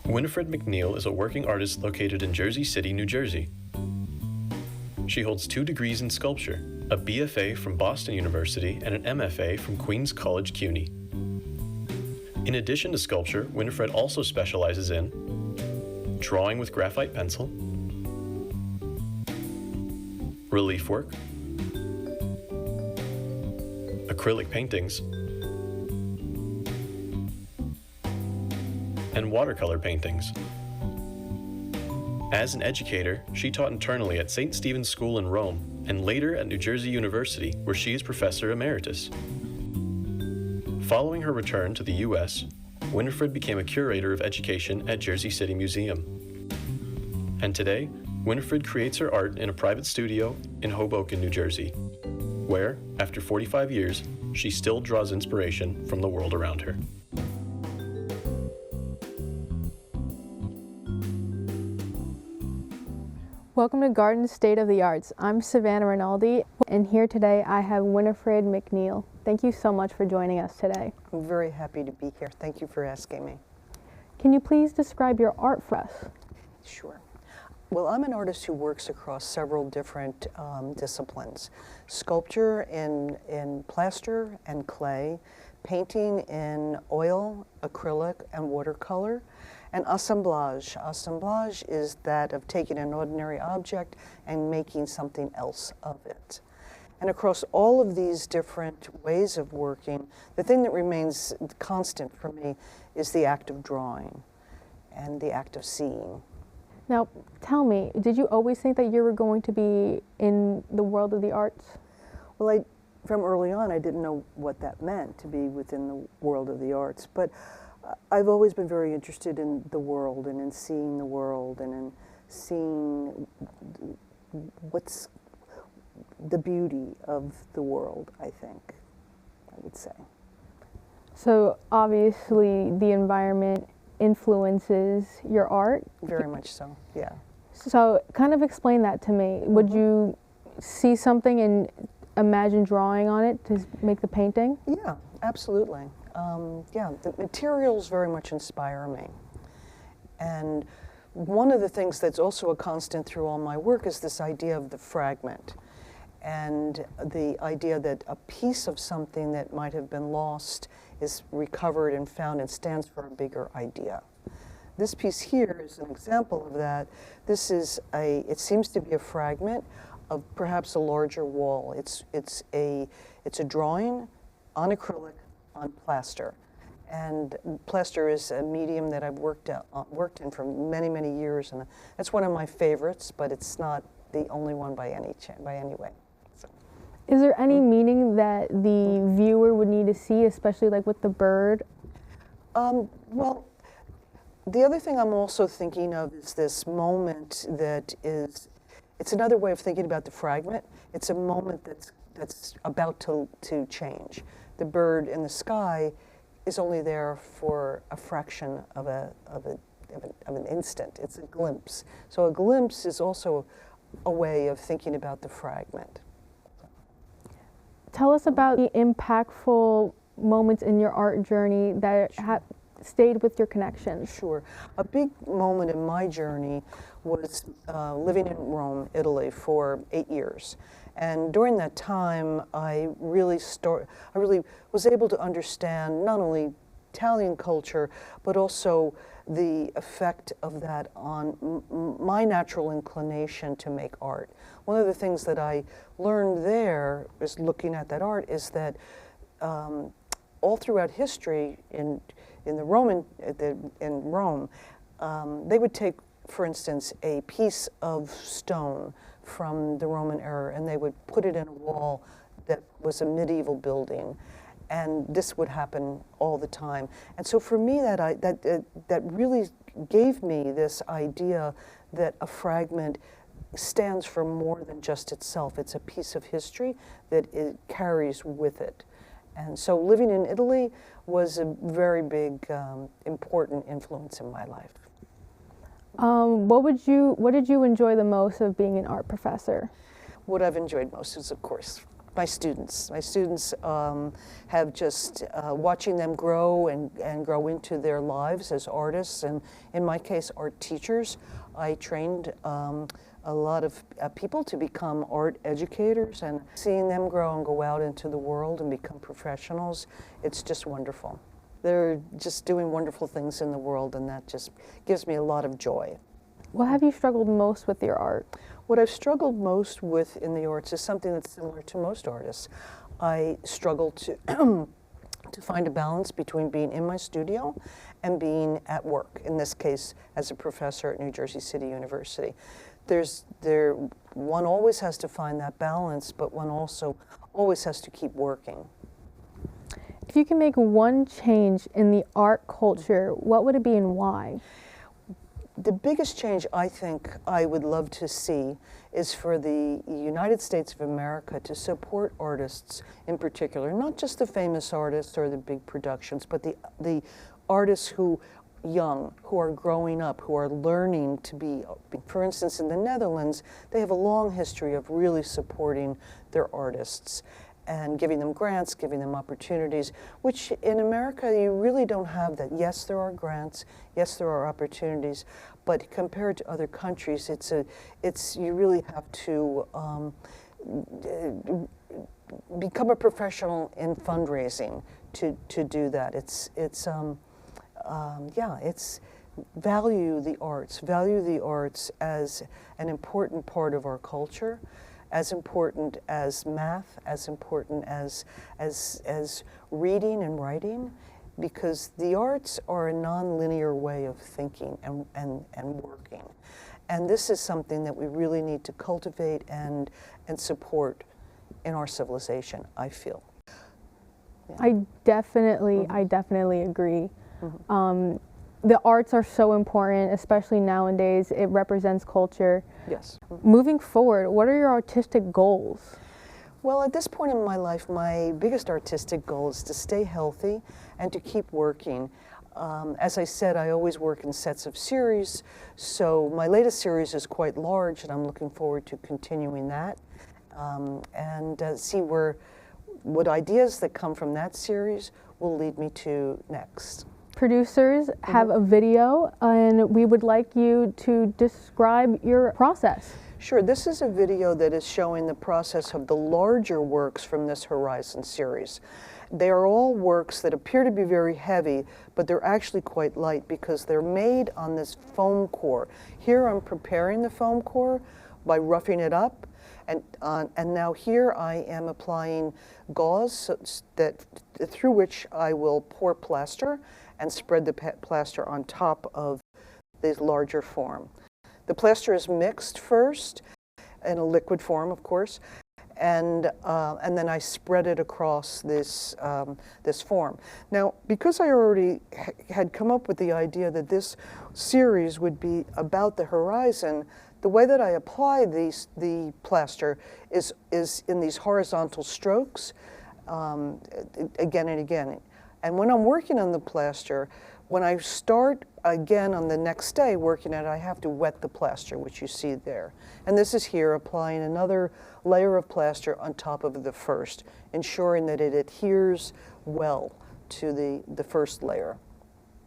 Winifred McNeil is a working artist located in Jersey City, New Jersey. She holds 2 degrees in sculpture, a BFA from Boston University and an MFA from Queens College, CUNY. In addition to sculpture, Winifred also specializes in drawing with graphite pencil, relief work, acrylic paintings, and watercolor paintings. As an educator, she taught internally at St. Stephen's School in Rome and later at New Jersey University, where she is Professor Emeritus. Following her return to the U.S., Winifred became a curator of education at Jersey City Museum. And today, Winifred creates her art in a private studio in Hoboken, New Jersey, where, after 45 years, she still draws inspiration from the world around her. Welcome to Garden State of the Arts. I'm Savannah Rinaldi, and here today I have Winifred McNeil. Thank you so much for joining us today. I'm very happy to be here. Thank you for asking me. Can you please describe your art for us? Sure. Well, I'm an artist who works across several different disciplines. Sculpture in plaster and clay, painting in oil, acrylic, and watercolor, and assemblage. Assemblage is that of taking an ordinary object and making something else of it. And across all of these different ways of working, the thing that remains constant for me is the act of drawing and the act of seeing. Now, tell me, did you always think that you were going to be in the world of the arts? Well, from early on, I didn't know what that meant, to be within the world of the arts. But I've always been very interested in the world and in seeing the world and in seeing what's the beauty of the world, I think, I would say. So obviously the environment influences your art? Very much so, yeah. So kind of explain that to me. Would you see something and imagine drawing on it to make the painting? Yeah, absolutely. Yeah, the materials very much inspire me. And one of the things that's also a constant through all my work is this idea of the fragment, and the idea that a piece of something that might have been lost is recovered and found and stands for a bigger idea. This piece here is an example of that. This is it seems to be a fragment of perhaps a larger wall. It's a drawing on acrylic on plaster. And plaster is a medium that I've worked in for many, many years, and that's one of my favorites, but it's not the only one by any way. So. Is there any meaning that the viewer would need to see, especially like with the bird? Well, the other thing I'm also thinking of is this moment that is, it's another way of thinking about the fragment. It's a moment that's about to change. The bird in the sky is only there for a fraction of an instant. It's a glimpse. So a glimpse is also a way of thinking about the fragment. Tell us about the impactful moments in your art journey that have stayed with your connections. Sure. A big moment in my journey was living in Rome, Italy for 8 years. And during that time, I really was able to understand not only Italian culture, but also the effect of that on my natural inclination to make art. One of the things that I learned there, is looking at that art, is that all throughout history in Rome, they would take, for instance, a piece of stone from the Roman era, and they would put it in a wall that was a medieval building, and this would happen all the time. And so for me, that really gave me this idea that a fragment stands for more than just itself. It's a piece of history that it carries with it. And so living in Italy was a very big, important influence in my life. What did you enjoy the most of being an art professor? What I've enjoyed most is, of course, my students. My students have just, watching them grow and grow into their lives as artists, and in my case, art teachers. I trained a lot of people to become art educators, and seeing them grow and go out into the world and become professionals, it's just wonderful. They're just doing wonderful things in the world, and that just gives me a lot of joy. What have you struggled most with your art? What I've struggled most with in the arts is something that's similar to most artists. I struggle to to find a balance between being in my studio and being at work, in this case as a professor at New Jersey City University. One always has to find that balance, but one also always has to keep working. If you can make one change in the art culture, what would it be and why? The biggest change I think I would love to see is for the United States of America to support artists in particular, not just the famous artists or the big productions, but the artists who are growing up, who are learning to be. For instance, in the Netherlands, they have a long history of really supporting their artists and giving them grants, giving them opportunities, which in America you really don't have that. Yes, there are grants, yes, there are opportunities, but compared to other countries, you really have to become a professional in fundraising to do that. It's value the arts as an important part of our culture, as important as math, as important as reading and writing, because the arts are a non-linear way of thinking and working. And this is something that we really need to cultivate and support in our civilization, I feel. Yeah. I definitely agree. Mm-hmm. The arts are so important, especially nowadays. It represents culture. Yes. Moving forward, what are your artistic goals? Well, at this point in my life, my biggest artistic goal is to stay healthy and to keep working. As I said, I always work in sets of series, so my latest series is quite large, and I'm looking forward to continuing that and see what ideas that come from that series will lead me to next. Producers have a video, and we would like you to describe your process. Sure, this is a video that is showing the process of the larger works from this Horizon series. They are all works that appear to be very heavy, but they're actually quite light because they're made on this foam core. Here I'm preparing the foam core by roughing it up, and now here I am applying gauze through which I will pour plaster and spread the plaster on top of this larger form. The plaster is mixed first in a liquid form, of course, and then I spread it across this form. Now, because I already had come up with the idea that this series would be about the horizon, the way that I apply the plaster is in these horizontal strokes, again and again. And when I'm working on the plaster, when I start again on the next day working at it, I have to wet the plaster, which you see there. And this is here applying another layer of plaster on top of the first, ensuring that it adheres well to the first layer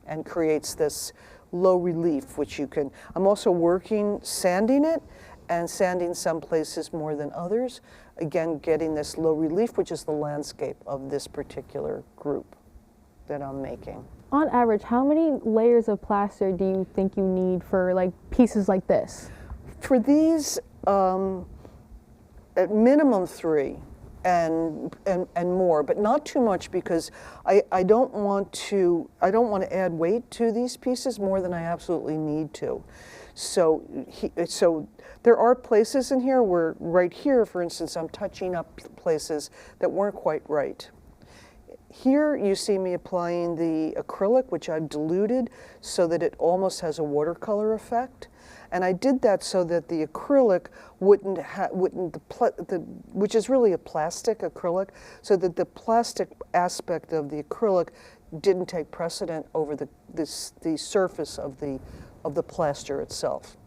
and creates this low relief, which you can. I'm also working sanding it, and sanding some places more than others. Again, getting this low relief, which is the landscape of this particular group that I'm making. On average, how many layers of plaster do you think you need for like pieces like this? For these, at minimum 3 and more, but not too much, because I don't want to add weight to these pieces more than I absolutely need to. So there are places in here where, right here, for instance, I'm touching up places that weren't quite right. Here you see me applying the acrylic, which I've diluted so that it almost has a watercolor effect. And I did that so that the acrylic which is really a plastic acrylic, so that the plastic aspect of the acrylic didn't take precedent over the surface of the plaster itself.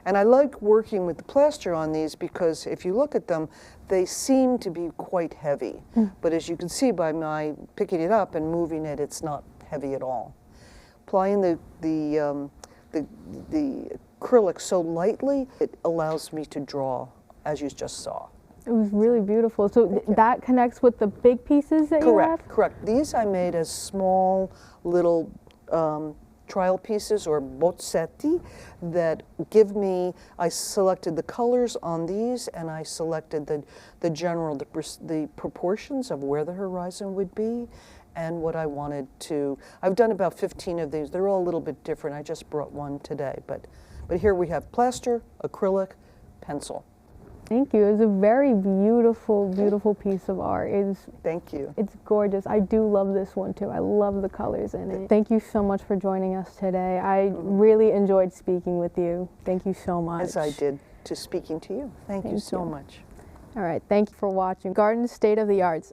And I like working with the plaster on these because if you look at them, they seem to be quite heavy. But as you can see by my picking it up and moving it, it's not heavy at all. Applying the acrylic so lightly, it allows me to draw, as you just saw. It was really beautiful. So that connects with the big pieces that you have? Correct. These I made as small little trial pieces or bozzetti that give me, I selected the colors on these and I selected the general, the proportions of where the horizon would be and what I wanted to. I've done about 15 of these. They're all a little bit different. I just brought one today. But here we have plaster, acrylic, pencil. Thank you. It was a very beautiful, beautiful piece of art. Thank you. It's gorgeous. I do love this one too. I love the colors in it. Thank you so much for joining us today. I really enjoyed speaking with you. Thank you so much. As I did to speaking to you. Thank you so much. All right. Thank you for watching Garden State of the Arts.